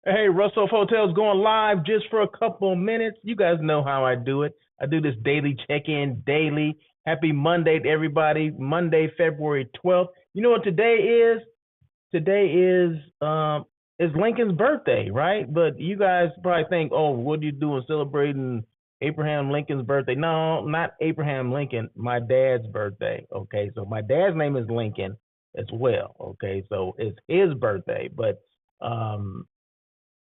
Hey, Russell Hotels going live just for a couple minutes. You guys know how I do it. I do this daily check-in daily. Happy Monday to everybody. Monday, February 12th. You know what today is? Today is Lincoln's birthday, right? But you guys probably think, oh, what are you doing celebrating Abraham Lincoln's birthday? No, not Abraham Lincoln, my dad's birthday. Okay, so my dad's name is Lincoln as well. Okay, so it's his birthday, um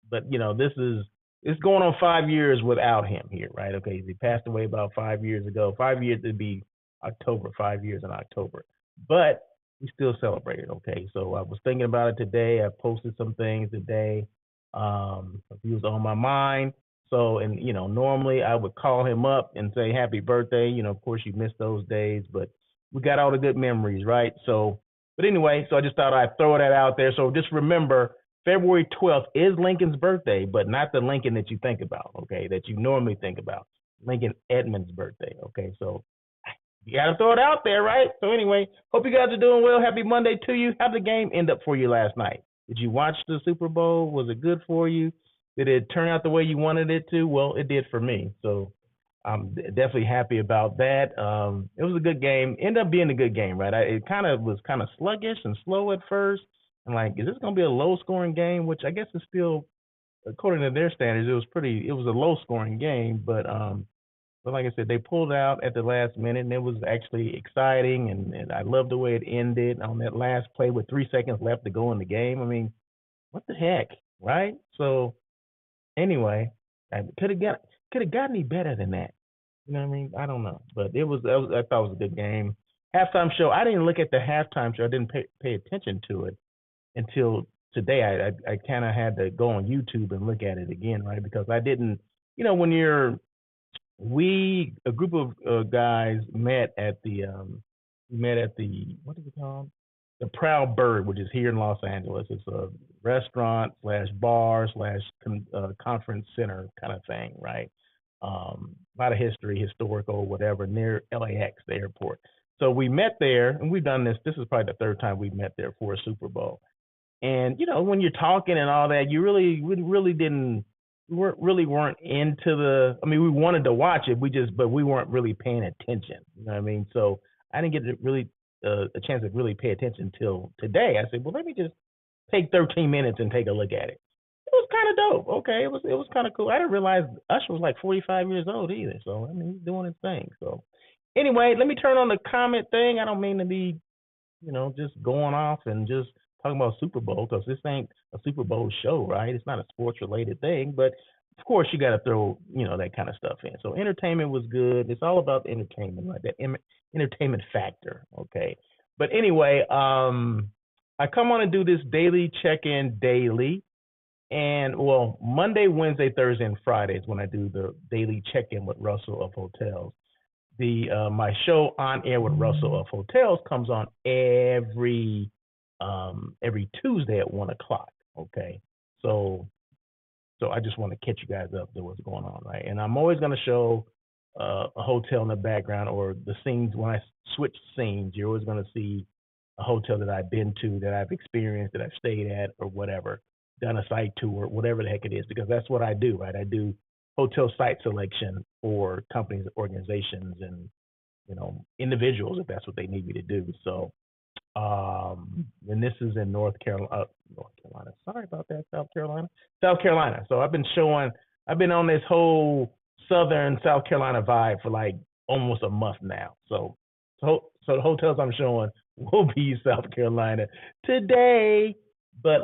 but this is it's going on 5 years without him here, right? Okay, he passed away about 5 years ago. 5 years it'd be October, 5 years in October, but we still celebrate it. Okay, so I was thinking about it today. I posted some things today. He was on my mind. So, and normally I would call him up and say happy birthday. Of course you miss those days, but we got all the good memories, right? So, but anyway, so I just thought I'd throw that out there. So just remember, February 12th is Lincoln's birthday, but not the Lincoln that you think about, okay, that you normally think about. Lincoln Edmonds' birthday, okay? So you got to throw it out there, right? So anyway, hope you guys are doing well. Happy Monday to you. How did the game end up for you last night? Did you watch the Super Bowl? Was it good for you? Did it turn out the way you wanted it to? Well, it did for me. So I'm definitely happy about that. It was a good game. Ended up being a good game, right? It kind of was kind of sluggish and slow at first. And like, is this going to be a low scoring game? Which I guess is still, according to their standards, it was a low scoring game. But like I said, they pulled out at the last minute, and it was actually exciting. And I love the way it ended on that last play with 3 seconds left to go in the game. I mean, what the heck, right? So anyway, I could have gotten any better than that. You know what I mean? I don't know, but I thought it was a good game. Halftime show. I didn't look at the halftime show. I didn't pay attention to it until today. I kind of had to go on YouTube and look at it again, right? Because I didn't, when a group of guys met at the what is it called? The Proud Bird, which is here in Los Angeles. It's a restaurant slash bar slash conference center kind of thing, right? A lot of history, historical, whatever, near LAX, the airport. So we met there, and we've done this. This is probably the third time we met there for a Super Bowl. And when you're talking and all that, we really didn't, we weren't into the. I mean, we wanted to watch it, but we weren't really paying attention. You know what I mean? So I didn't get to really a chance to really pay attention until today. I said, well, let me just take 13 minutes and take a look at it. It was kind of dope. Okay, it was kind of cool. I didn't realize Usher was like 45 years old either. So I mean, he's doing his thing. So anyway, let me turn on the comment thing. I don't mean to be just going off and just talking about Super Bowl because this ain't a Super Bowl show, right? It's not a sports related thing, but of course you got to throw that kind of stuff in. So entertainment was good. It's all about the entertainment, right? That entertainment factor, okay. But anyway, I come on and do this daily check-in daily, and well, Monday, Wednesday, Thursday, and Friday is when I do the daily check-in with Russell of Hotels. The My show On Air with Russell of Hotels comes on every Tuesday at 1 o'clock. Okay, so I just want to catch you guys up to what's going on, right? And I'm always going to show a hotel in the background or the scenes. When I switch scenes, you're always going to see a hotel that I've been to, that I've experienced, that I've stayed at, or whatever, done a site tour, whatever the heck it is, because that's what I do, right? I do hotel site selection for companies, organizations, and individuals if that's what they need me to do. So, and this is in North Carolina. North Carolina. Sorry about that, South Carolina. South Carolina. So I've been on this whole Southern South Carolina vibe for like almost a month now. So the hotels I'm showing will be South Carolina today. But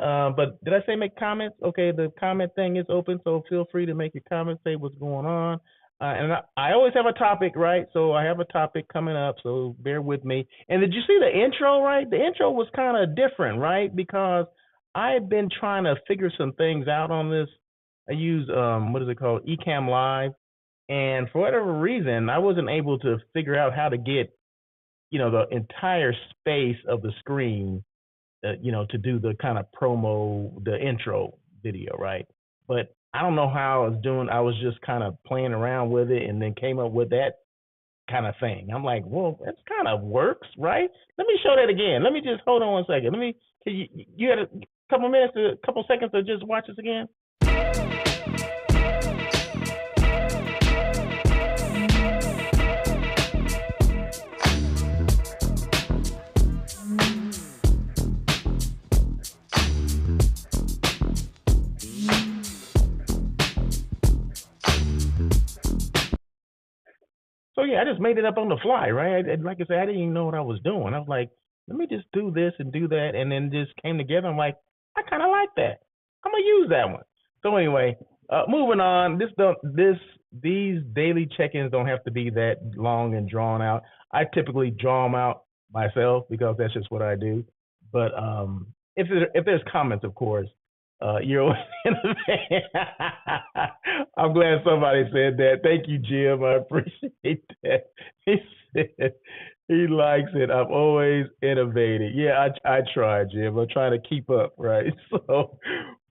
did I say make comments? Okay, the comment thing is open, so feel free to make your comments, say what's going on. And I always have a topic, right? So I have a topic coming up, so bear with me. And did you see the intro, right? The intro was kind of different, right? Because I had been trying to figure some things out on this. I use, what is it called? Ecamm Live. And for whatever reason, I wasn't able to figure out how to get, the entire space of the screen, to do the kind of the intro video, right? But I don't know how I was doing. I was just kind of playing around with it and then came up with that kind of thing. I'm like, well, that kind of works, right? Let me show that again. Let me just hold on one second. You had a couple minutes, a couple seconds to just watch this again? So yeah, I just made it up on the fly, right? Like I said, I didn't even know what I was doing. I was like, let me just do this and do that, and then just came together. I'm like, I kind of like that. I'm gonna use that one. So anyway, moving on. These daily check-ins don't have to be that long and drawn out. I typically draw them out myself because that's just what I do. But if there's comments, of course, you're always in the van. I'm glad somebody said that. Thank you, Jim. I appreciate that. He said he likes it. I'm always innovating. Yeah, I try, Jim. I'm trying to keep up, right? So,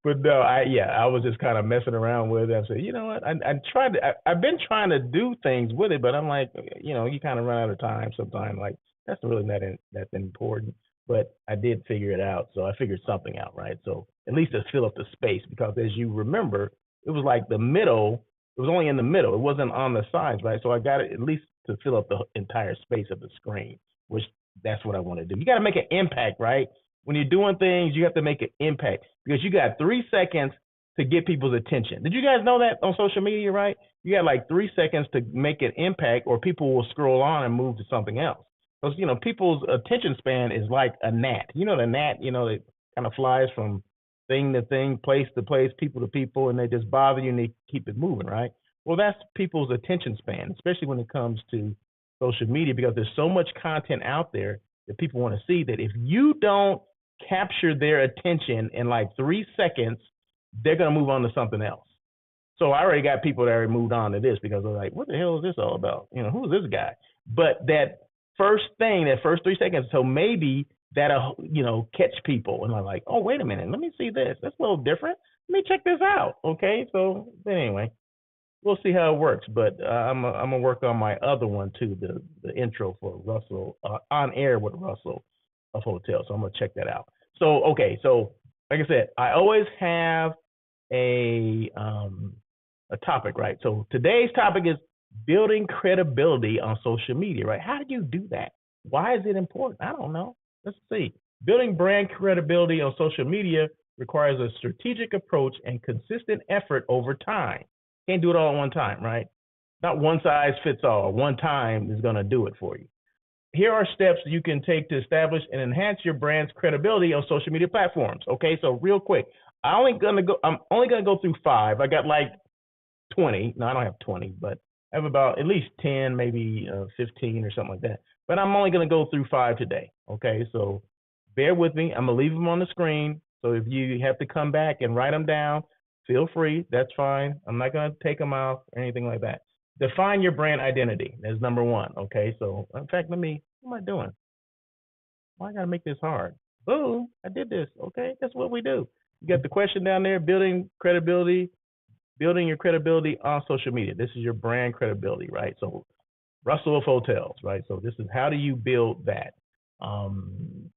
but no, I was just kind of messing around with it. I said, you know what? I've been trying to do things with it, but I'm like, you kind of run out of time sometimes. Like that's really not that important. But I did figure it out. So I figured something out, right? So at least to fill up the space, because as you remember, it was like the middle. It was only in the middle. It wasn't on the sides, right? So I got it at least to fill up the entire space of the screen, which that's what I want to do. You got to make an impact, right? When you're doing things, you have to make an impact because you got 3 seconds to get people's attention. Did you guys know that on social media, right? You got like 3 seconds to make an impact, or people will scroll on and move to something else. Because people's attention span is like a gnat. You know the gnat, that kind of flies from thing to thing, place to place, people to people, and they just bother you and they keep it moving, right? Well, that's people's attention span, especially when it comes to social media, because there's so much content out there that people want to see that if you don't capture their attention in like 3 seconds, they're going to move on to something else. So I already got people that already moved on to this because they're like, what the hell is this all about? Who is this guy? But that first 3 seconds, so maybe that'll, catch people. And I'm like, oh, wait a minute, let me see this. That's a little different. Let me check this out. Okay, so anyway, we'll see how it works. But I'm gonna work on my other one too, the intro for Russell, on air with Russell of Hotel. So I'm gonna check that out. So okay, so like I said, I always have a topic, right? So today's topic is building credibility on social media, right? How do you do that? Why is it important? I don't know. Let's see. Building brand credibility on social media requires a strategic approach and consistent effort over time. Can't do it all at one time, right? Not one size fits all. One time is going to do it for you. Here are steps you can take to establish and enhance your brand's credibility on social media platforms. Okay, so real quick, I'm only gonna go through 5. I got like 20. No, I don't have 20, but I have about at least 10, maybe 15 or something like that. But I'm only going to go through 5 today. Okay, so bear with me. I'm going to leave them on the screen. So if you have to come back and write them down, feel free. That's fine. I'm not going to take them out or anything like that. Define your brand identity. That's number 1. Okay, so in fact, what am I doing? Why I got to make this hard? Boom, I did this. Okay, that's what we do. You got the question down there, building your credibility on social media. This is your brand credibility, right? So Russell of Hotels, right? So this is how do you build that?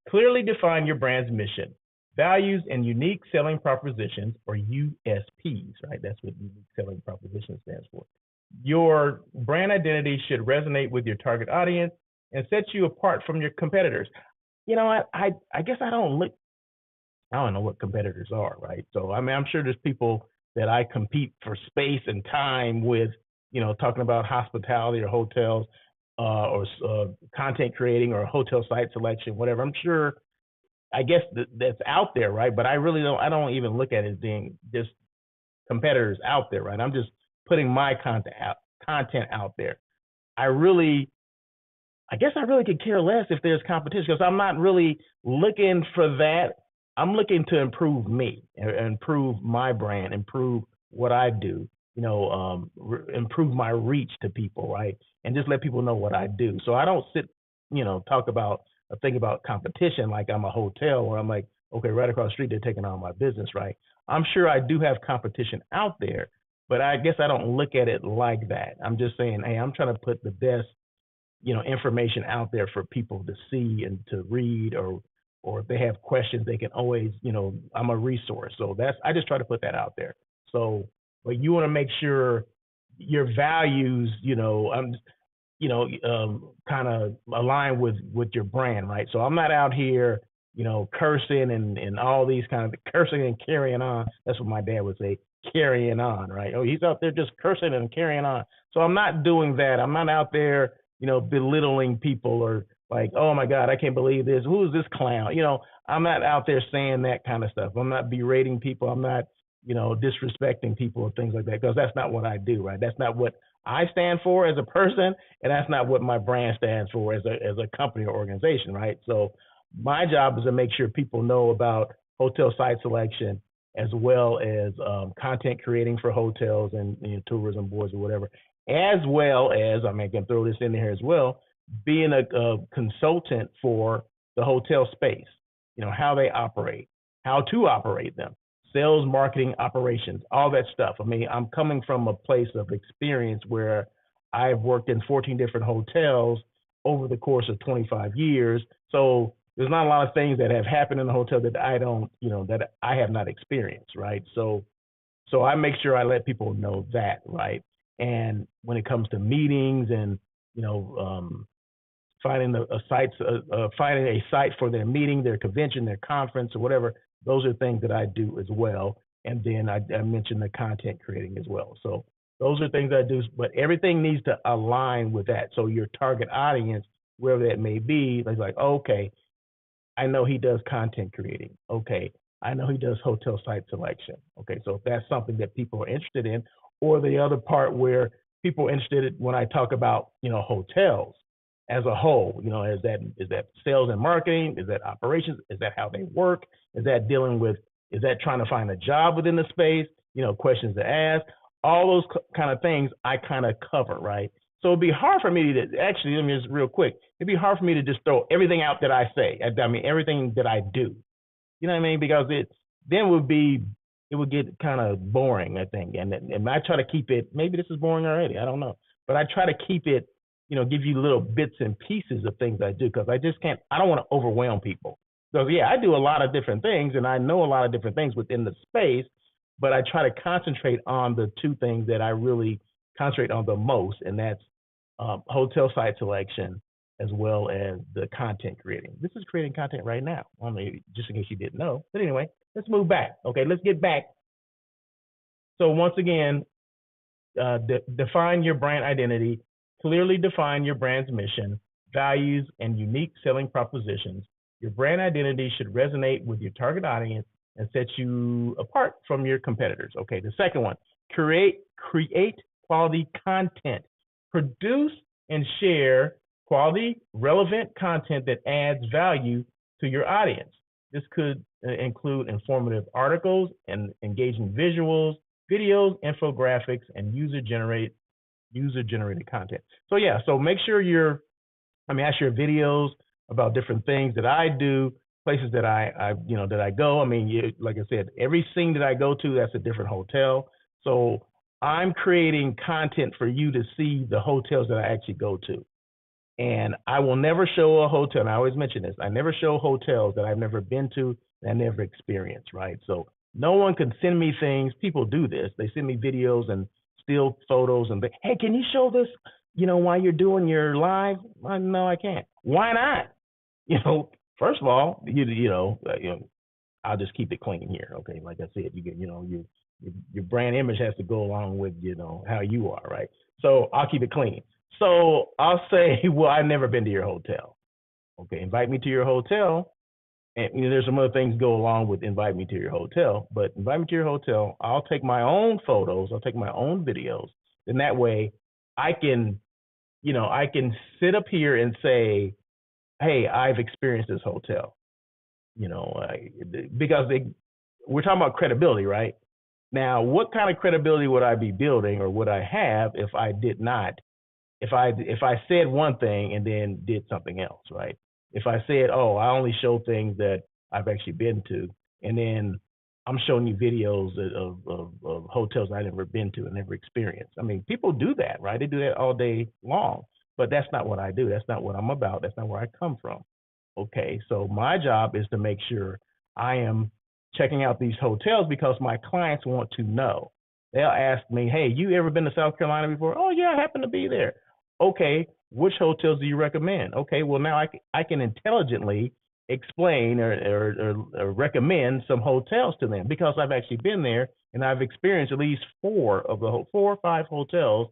Clearly define your brand's mission, values, and unique selling propositions, or USPs, right? That's what unique selling proposition stands for. Your brand identity should resonate with your target audience and set you apart from your competitors. I guess I don't know what competitors are, right? So I'm sure there's people that I compete for space and time with, talking about hospitality or hotels, or content creating or hotel site selection, whatever. I'm sure, I guess that's out there, right? But I don't even look at it as being just competitors out there, right? I'm just putting my content out there. I guess I really could care less if there's competition, because I'm not really looking for that. I'm looking to improve me, improve my brand, improve what I do, improve my reach to people, right? And just let people know what I do. So I don't sit, talk about or think about competition like I'm a hotel where I'm like, okay, right across the street, they're taking on my business, right? I'm sure I do have competition out there, but I guess I don't look at it like that. I'm just saying, hey, I'm trying to put the best, information out there for people to see and to read, or if they have questions, they can always, I'm a resource. So I just try to put that out there. So, but you want to make sure your values, kind of align with your brand, right? So I'm not out here, cursing and all these kind of cursing and carrying on. That's what my dad would say, carrying on, right? Oh, he's out there just cursing and carrying on. So I'm not doing that. I'm not out there, belittling people or like, oh my God, I can't believe this. Who is this clown? I'm not out there saying that kind of stuff. I'm not berating people. I'm not, disrespecting people or things like that, because that's not what I do, right? That's not what I stand for as a person, and that's not what my brand stands for as a company or organization, right? So my job is to make sure people know about hotel site selection as well as content creating for hotels and tourism boards or whatever, as well as, I mean, I can throw this in here as well, being a consultant for the hotel space, how they operate, how to operate them, sales, marketing, operations, all that stuff. I mean, I'm coming from a place of experience where I've worked in 14 different hotels over the course of 25 years. So there's not a lot of things that have happened in the hotel that I don't, that I have not experienced, right? So I make sure I let people know that, right? And when it comes to meetings and, finding finding a site for their meeting, their convention, their conference, or whatever, those are things that I do as well. And then I mentioned the content creating as well. So those are things I do, but everything needs to align with that. So your target audience, wherever that may be, is like, okay, I know he does content creating. Okay, I know he does hotel site selection. Okay, so if that's something that people are interested in, or the other part where people are interested in when I talk about, hotels as a whole, is that sales and marketing? Is that operations? Is that how they work? Is that is that trying to find a job within the space? Questions to ask, all those kind of things I kind of cover, right? So it'd be hard for me to actually, let me just real quick, it'd be hard for me to just throw everything out that I say. I mean, everything that I do, you know what I mean? Because it would get kind of boring, I think. And I try to keep it, maybe this is boring already, I don't know. But I try to keep it, give you little bits and pieces of things I do, because I don't want to overwhelm people. So yeah, I do a lot of different things and I know a lot of different things within the space, but I try to concentrate on the two things that I really concentrate on the most, and that's hotel site selection as well as the content creating. This is creating content right now, just in case you didn't know. But anyway, let's move back. Okay, let's get back. So once again, define your brand identity, clearly define your brand's mission, values, and unique selling propositions. Your brand identity should resonate with your target audience and set you apart from your competitors. Okay, the second one, create quality content. Produce and share quality, relevant content that adds value to your audience. This could include informative articles and engaging visuals, videos, infographics, and user-generated content. So yeah, so make sure I share videos about different things that I do, places that that I go. I mean, like I said, every scene that I go to, that's a different hotel. So I'm creating content for you to see the hotels that I actually go to. And I will never show a hotel, and I always mention this, I never show hotels that I've never been to and I never experienced, right? So no one can send me things. People do this. They send me videos and still photos and hey, can you show this, while you're doing your live? No, I can't. Why not? First of all, I'll just keep it clean here. Okay, like I said, your brand image has to go along with how you are, right? So I'll keep it clean. So I'll say, well, I've never been to your hotel. Okay, invite me to your hotel, and there's some other things go along with invite me to your hotel. But invite me to your hotel. I'll take my own photos. I'll take my own videos. And that way, I can sit up here and say, hey, I've experienced this hotel. Because we're talking about credibility, right? Now, what kind of credibility would I be building, or would I have if I did not? If I said one thing and then did something else, right? If I said, oh, I only show things that I've actually been to, and then I'm showing you videos of hotels I've never been to and never experienced. I mean, people do that, right? They do that all day long, but that's not what I do. That's not what I'm about. That's not where I come from. Okay, so my job is to make sure I am checking out these hotels because my clients want to know. They'll ask me, "Hey, you ever been to South Carolina before?" "Oh yeah, I happen to be there." "Okay, which hotels do you recommend?" "Okay, well now I can intelligently explain or recommend some hotels to them because I've actually been there and I've experienced at least four or five hotels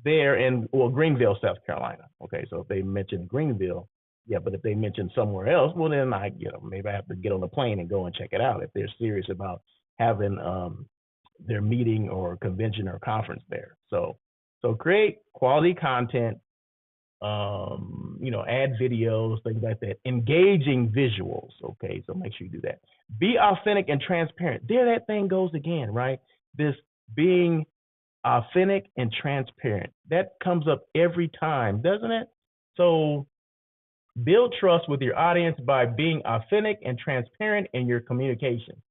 there in Greenville, South Carolina. Okay, so if they mention Greenville, yeah, but if they mention somewhere else, well then maybe I have to get on the plane and go and check it out if they're serious about having their meeting or convention or conference there. So create quality content, add videos, things like that, engaging visuals. Okay, so make sure you do that. Be authentic and transparent. There that thing goes again, right? This being authentic and transparent. That comes up every time, doesn't it? So build trust with your audience by being authentic and transparent in your communication.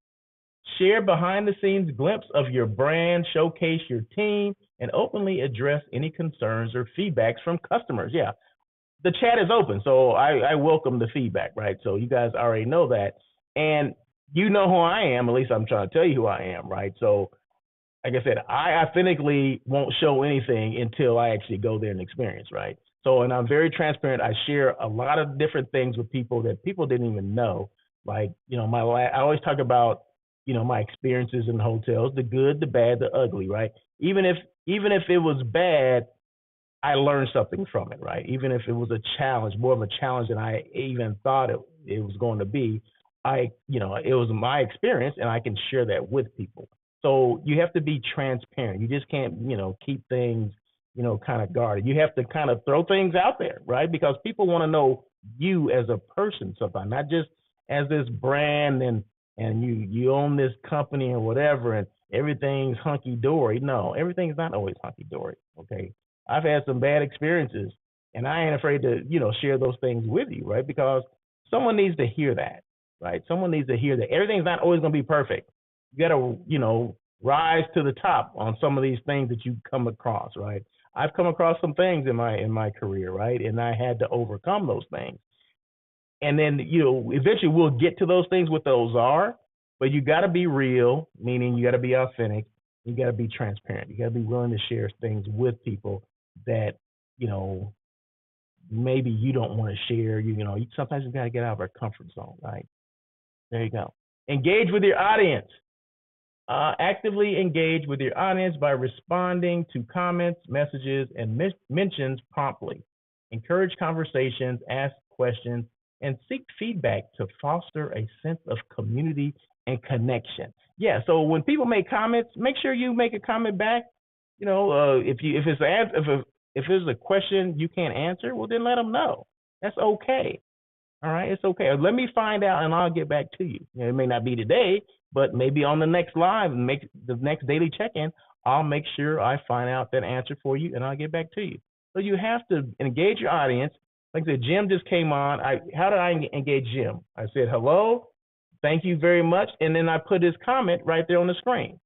Share behind the scenes glimpse of your brand, showcase your team, and openly address any concerns or feedbacks from customers. Yeah, the chat is open, so I welcome the feedback, right? So you guys already know that. And you know who I am, at least I'm trying to tell you who I am, right? So like I said, I authentically won't show anything until I actually go there and experience, right? So, and I'm very transparent. I share a lot of different things with people that people didn't even know. Like, I always talk about, my experiences in hotels, the good, the bad, the ugly, right? Even if it was bad, I learned something from it, right? Even if it was a challenge, more of a challenge than I even thought it was going to be, it was my experience and I can share that with people. So you have to be transparent. You just can't, keep things, kind of guarded. You have to kind of throw things out there, right? Because people want to know you as a person sometimes, not just as this brand and you own this company or whatever and everything's hunky dory. No, everything's not always hunky dory. Okay. I've had some bad experiences and I ain't afraid to, share those things with you, right? Because someone needs to hear that, right? Someone needs to hear that everything's not always going to be perfect. You got to, rise to the top on some of these things that you come across, right? I've come across some things in my career, right? And I had to overcome those things. And then, eventually we'll get to those things, what those are, but you got to be real, meaning you got to be authentic. You got to be transparent. You got to be willing to share things with people that, maybe you don't want to share. Sometimes you got to get out of our comfort zone, right? There you go. Engage with your audience. Actively engage with your audience by responding to comments, messages, and mentions promptly. Encourage conversations, ask questions, and seek feedback to foster a sense of community and connection. Yeah, so when people make comments, make sure you make a comment back. If there's a question you can't answer, well then let them know. That's okay. All right, it's okay. Let me find out and I'll get back to you. It may not be today, but maybe on the next live, make the next daily check-in, I'll make sure I find out that answer for you and I'll get back to you. So you have to engage your audience. Like I said, Jim just came on. How did I engage Jim? I said, hello, thank you very much. And then I put his comment right there on the screen.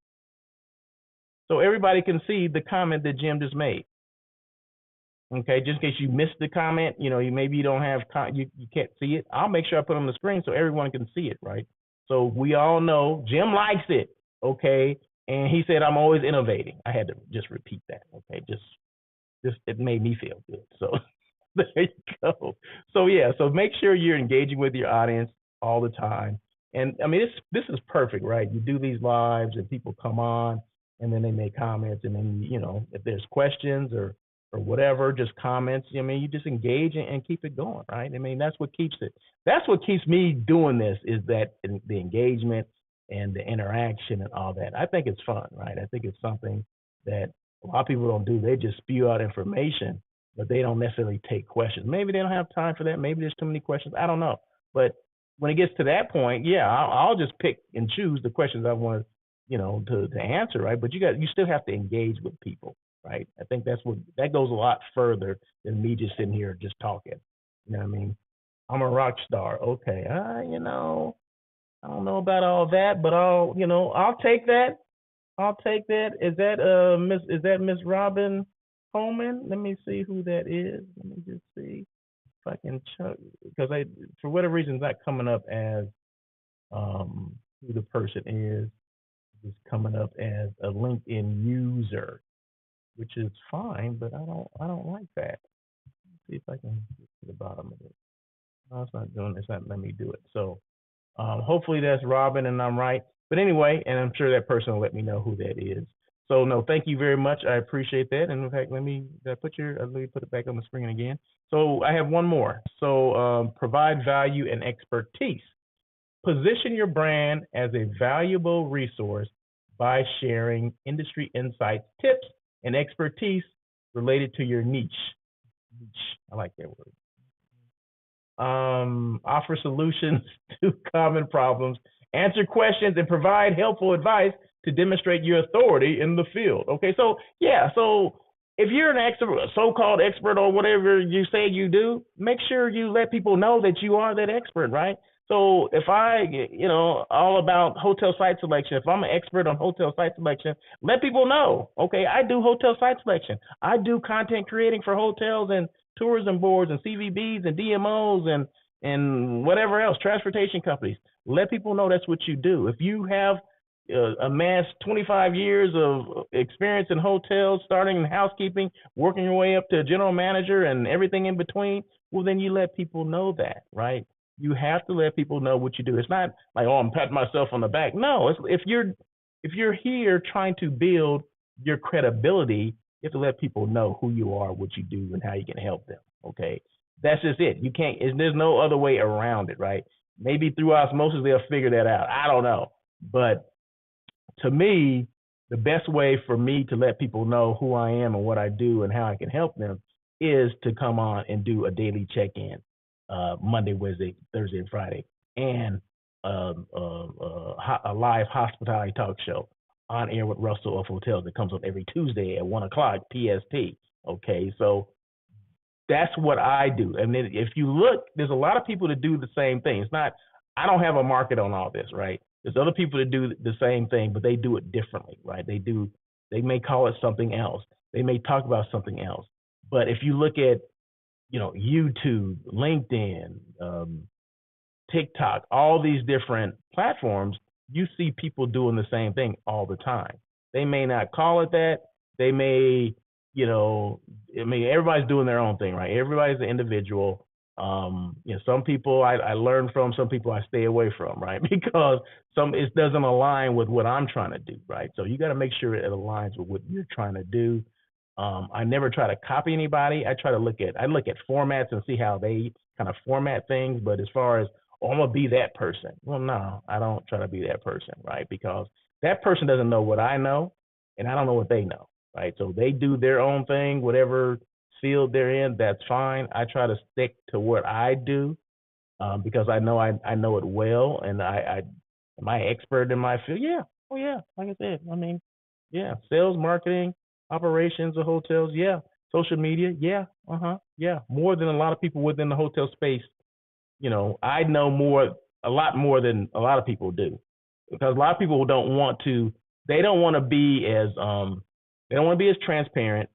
So everybody can see the comment that Jim just made. Okay, just in case you missed the comment, maybe you don't have you can't see it. I'll make sure I put it on the screen so everyone can see it, right? So we all know Jim likes it, okay? And he said I'm always innovating. I had to just repeat that, okay? Just it made me feel good. So there you go. So yeah, so make sure you're engaging with your audience all the time. And I mean, this is perfect, right? You do these lives and people come on and then they make comments and then if there's questions or whatever, just comments. I mean, you just engage and keep it going, right? I mean, that's what keeps it. That's what keeps me doing this is that the engagement and the interaction and all that. I think it's fun, right? I think it's something that a lot of people don't do. They just spew out information, but they don't necessarily take questions. Maybe they don't have time for that. Maybe there's too many questions. I don't know. But when it gets to that point, yeah, I'll just pick and choose the questions I want, to answer, right? But you still have to engage with people. Right. I think that goes a lot further than me just sitting here just talking. You know what I mean? I'm a rock star. Okay. I don't know about all that, but I'll take that. I'll take that. Is that Miss Robin Coleman? Let me see who that is. Let me just see if I can check because for whatever reason, it's not coming up as who the person is. It's coming up as a LinkedIn user, which is fine, but I don't like that. Let's see if I can get to the bottom of it. No, it's not doing. It's not letting me do it. So hopefully that's Robin and I'm right. But anyway, and I'm sure that person will let me know who that is. So no, thank you very much. I appreciate that. And in fact, let me put it back on the screen again. So I have one more. So provide value and expertise. Position your brand as a valuable resource by sharing industry insights, tips, and expertise related to your niche. I like that word. Offer solutions to common problems, answer questions, and provide helpful advice to demonstrate your authority in the field. Okay, so yeah, so if you're an expert, a so-called expert, or whatever you say you do, make sure you let people know that you are that expert, right? So if I, all about hotel site selection, if I'm an expert on hotel site selection, let people know, okay, I do hotel site selection. I do content creating for hotels and tourism boards and CVBs and DMOs and whatever else, transportation companies. Let people know that's what you do. If you have amassed 25 years of experience in hotels, starting in housekeeping, working your way up to general manager and everything in between, well, then you let people know that, right? You have to let people know what you do. It's not like, oh, I'm patting myself on the back. No, if you're here trying to build your credibility, you have to let people know who you are, what you do, and how you can help them. Okay, that's just it. You can't. There's no other way around it, right? Maybe through osmosis they'll figure that out. I don't know, but to me, the best way for me to let people know who I am and what I do and how I can help them is to come on and do a daily check-in, Monday, Wednesday, Thursday, and Friday, and a live hospitality talk show on air with Russell of Hotels that comes up every Tuesday at 1:00 PST. Okay, so that's what I do. And then if you look, there's a lot of people that do the same thing. It's not, I don't have a market on all this, right? There's other people that do the same thing, but they do it differently, right? They may call it something else. They may talk about something else. But if you look at, YouTube, LinkedIn, TikTok, all these different platforms, you see people doing the same thing all the time. They may not call it that. They may, everybody's doing their own thing, right? Everybody's an individual. Some people I learn from, some people I stay away from, right? Because it doesn't align with what I'm trying to do, right? So you got to make sure it aligns with what you're trying to do. I never try to copy anybody. I look at formats and see how they kind of format things. But as far as, oh, I'm gonna be that person, well, no, I don't try to be that person, right? Because that person doesn't know what I know, and I don't know what they know, right? So they do their own thing, whatever field they're in, that's fine. I try to stick to what I do because I know I know it well, and I am I expert in my field? Yeah, oh yeah, like I said, yeah, sales, marketing, operations of hotels, yeah, social media, yeah, yeah, more than a lot of people within the hotel space. I know a lot more than a lot of people do, because a lot of people don't want to be as transparent.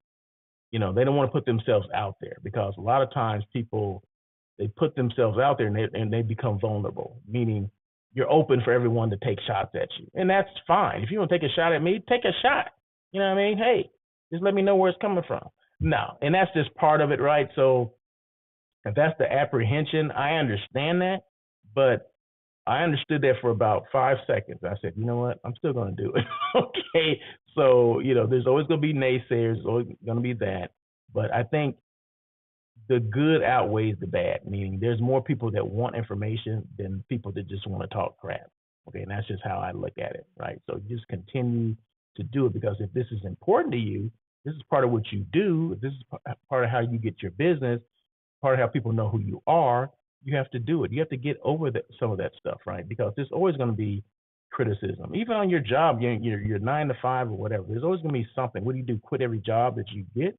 They don't want to put themselves out there, because a lot of times people, they put themselves out there and they become vulnerable, meaning you're open for everyone to take shots at you. And that's fine. If you want to take a shot at me, take a shot. You know what I mean? Hey, just let me know where it's coming from. No, and that's just part of it, right? So if that's the apprehension, I understand that, but I understood that for about 5 seconds. I said, you know what? I'm still going to do it. Okay. So, there's always going to be naysayers, there's always going to be that. But I think the good outweighs the bad, meaning there's more people that want information than people that just want to talk crap. Okay. And that's just how I look at it, right? So just continue to do it, because if this is important to you, this is part of what you do, if this is part of how you get your business, part of how people know who you are, you have to do it. You have to get over some of that stuff, right? Because there's always going to be criticism. Even on your job, your 9 to 5 or whatever, there's always going to be something. What do you do? Quit every job that you get?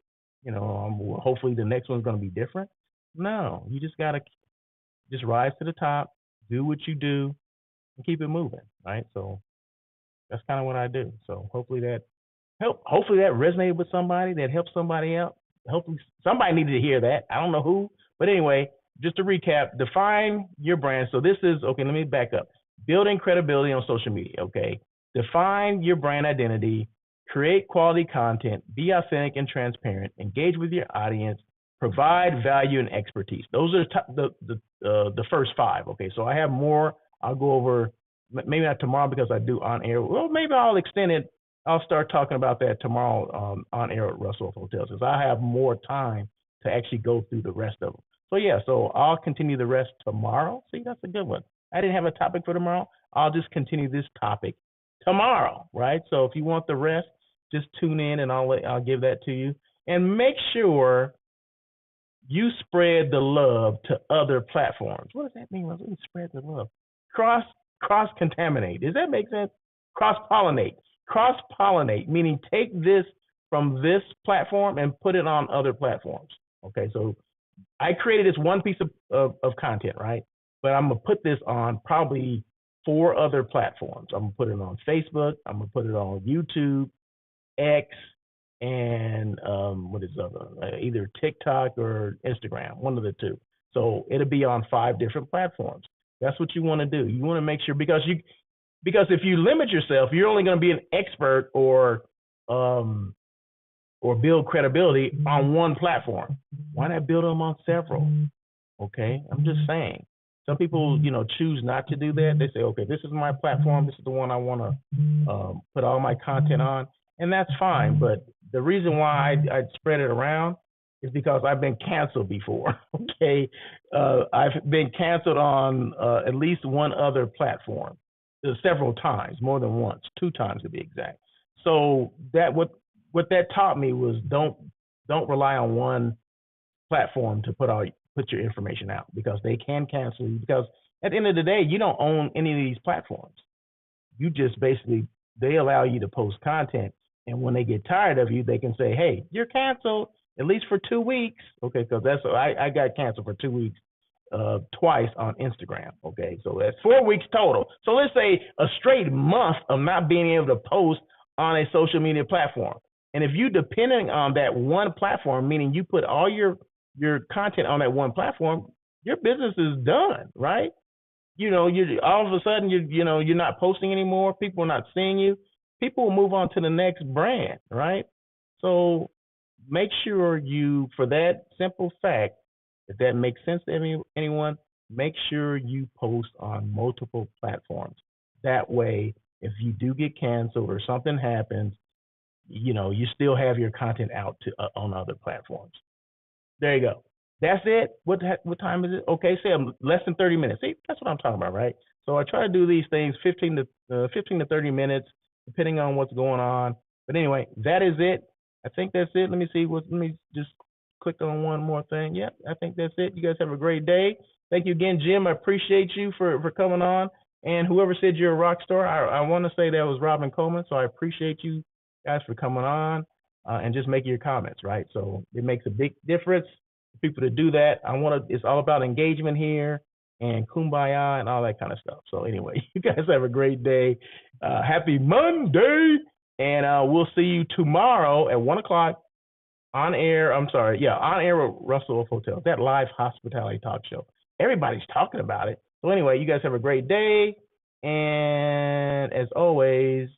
Hopefully the next one's going to be different. No, you just got to just rise to the top, do what you do, and keep it moving, right? So that's kind of what I do. So hopefully that resonated with somebody, that helped somebody out. Hopefully somebody needed to hear that. I don't know who, but anyway, just to recap, define your brand. So this is, okay, let me back up. Building credibility on social media, okay? Define your brand identity, create quality content, be authentic and transparent, engage with your audience, provide value and expertise. Those are the first five. Okay, so I have more. I'll go over maybe not tomorrow because I do on air. Well, maybe I'll extend it. I'll start talking about that tomorrow on air at Russell Hotels because I have more time to actually go through the rest of them. So yeah, so I'll continue the rest tomorrow. See, that's a good one. I didn't have a topic for tomorrow. I'll just continue this topic tomorrow, right? So if you want the rest, just tune in and I'll give that to you. And make sure you spread the love to other platforms. What does that mean? When you spread the love? Cross contaminate. Does that make sense? Cross pollinate. Cross pollinate, meaning take this from this platform and put it on other platforms. Okay, so I created this one piece of content, right? But I'm gonna put this on probably 4 other platforms. I'm gonna put it on Facebook. I'm gonna put it on YouTube, X, and what is other? Either TikTok or Instagram, one of the two. So it'll be on 5 different platforms. That's what you want to do. You want to make sure because if you limit yourself, you're only going to be an expert or build credibility on one platform. Why not build them on several? Okay, I'm just saying. Some people, choose not to do that. They say, okay, this is my platform. This is the one I want to put all my content on, and that's fine. But the reason why I spread it around is because I've been canceled before. Okay, I've been canceled on at least one other platform several times, more than once, 2 times to be exact. So that what that taught me was don't rely on one platform to put your information out because they can cancel you. Because at the end of the day, you don't own any of these platforms. You just basically they allow you to post content, and when they get tired of you, they can say, "Hey, you're canceled at least for 2 weeks." Okay, because that's I got canceled for 2 weeks. Twice on Instagram. Okay, so that's 4 weeks total. So let's say a straight month of not being able to post on a social media platform. And if you depending on that one platform, meaning you put all your content on that one platform, your business is done, right? You all of a sudden you're not posting anymore. People are not seeing you. People will move on to the next brand, right? So make sure you, for that simple fact, if that makes sense to anyone, make sure you post on multiple platforms. That way, if you do get canceled or something happens, you still have your content out on other platforms. There you go. That's it. What time is it? Okay, say less than 30 minutes. See, that's what I'm talking about, right? So I try to do these things 15 to 30 minutes, depending on what's going on. But anyway, that is it. I think that's it. Let me see. Let me just click on one more thing. Yep, I think that's it. You guys have a great day. Thank you again, Jim. I appreciate you for coming on. And whoever said you're a rock star, I want to say that was Robin Coleman. So I appreciate you guys for coming on and just making your comments, right? So it makes a big difference for people to do that. It's all about engagement here and kumbaya and all that kind of stuff. So anyway, you guys have a great day. Happy Monday. And we'll see you tomorrow at 1 o'clock. On air with Russell Hotels, that live hospitality talk show. Everybody's talking about it. So anyway, you guys have a great day. And as always,